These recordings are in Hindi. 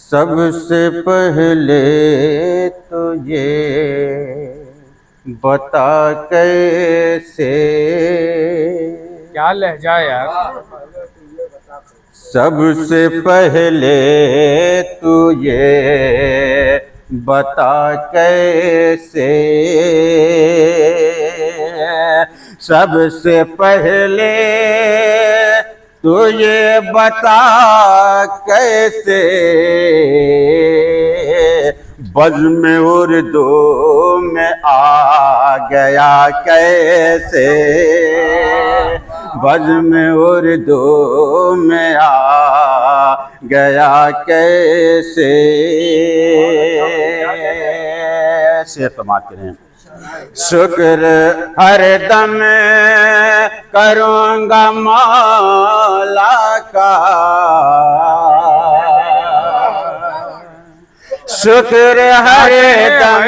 सबसे पहले तुझे बता कैसे। क्या लहजा है यार। सबसे पहले तुझे बता कैसे। सबसे पहले तुझे बता कैसे। बज़्म उर्दू में आ गया कैसे। बज़्म उर्दू में आ गया कैसे। शेर समाप्त करें। शुक्र हर दम करूँगा मौला का। शुक्र हर दम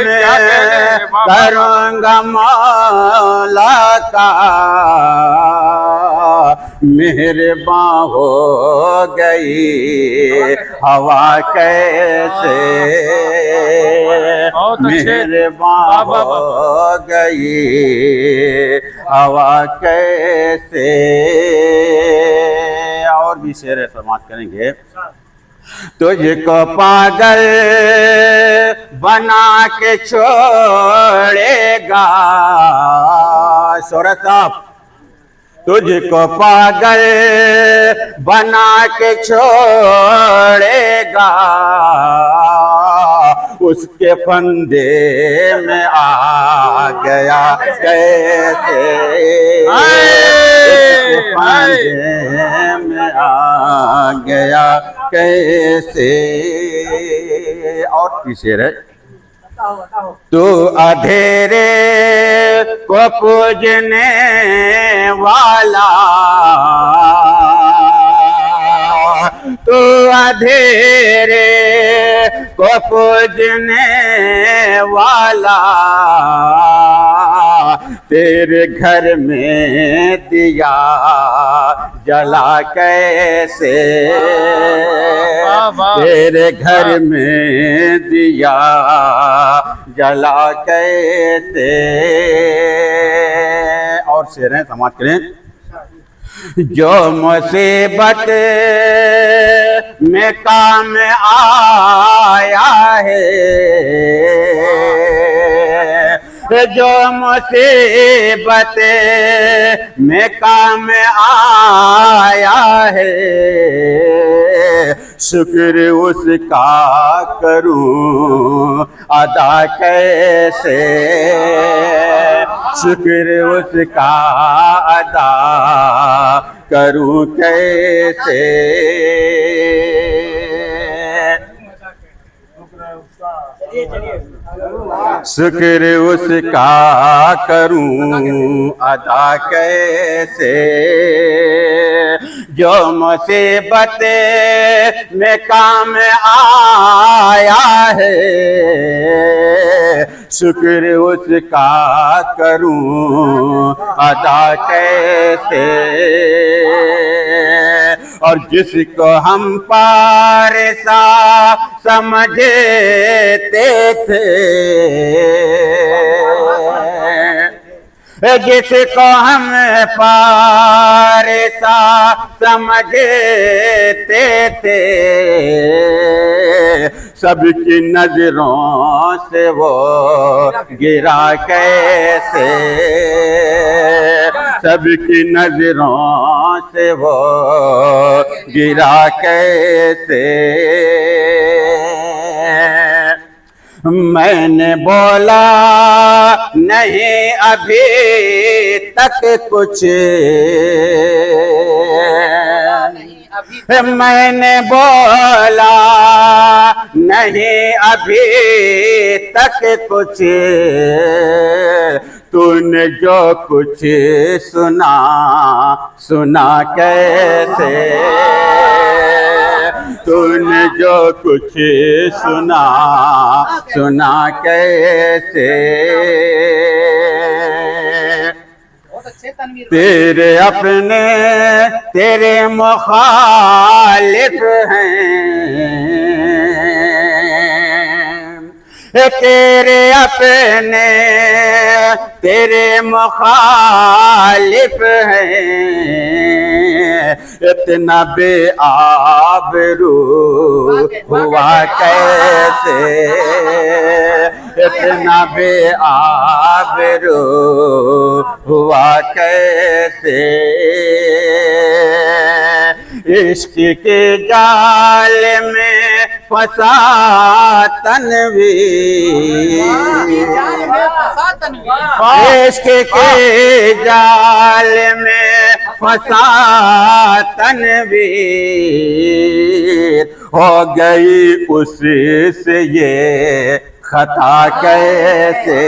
करूँगा मौला का। मेहरबान हो गई हवा कैसे। मेहरबान हो गई हवा कैसे। और भी शेर समाप्त करेंगे। तुझको पागल बना के छोड़ेगा शोहरत साहब। तुझको पागल बना के छोड़ेगा। उसके फंदे में आ गया कैसे। उसके फंदे में आ गया कैसे। और शेर है। तू अंधेरे को पूजने वाला। तू अंधेरे को पूजने वाला। तेरे घर में दिया जला कैसे। तेरे घर में दिया जला कैसे। और शेर हैं समाप्त करें। जो मुसीबत में काम आया है। जो मुसीबत में काम आया है। शुक्र उसका करूं अदा कैसे। शुक्र उसका अदा करूं कैसे। शुक्र उसका करूं अदा कैसे। जो मुसीबत में काम आया है। शुक्र उसका करूं अदा कैसे। और जिसको हम पारसा समझते थे। जिसको हम पारसा समझते थे। सबकी नजरों से वो गिरा कैसे। सबकी नजरों से वो गिरा कैसे। मैंने बोला नहीं अभी तक कुछ। मैंने बोला नहीं अभी तक कुछ। तूने जो कुछ सुना सुना कैसे। तूने जो कुछ सुना सुना कैसे। तेरे अपने तेरे मुखालिफ हैं। तेरे अपने तेरे मुखालिफ हैं, इतना बेआबरू हुआ कैसे, इतना बेआबरू हुआ कैसे। इश्क के जाल में फंसा तनवीर, इश्क के जाल में फंसा तनवीर, हो गई उसी से ये खता कैसे।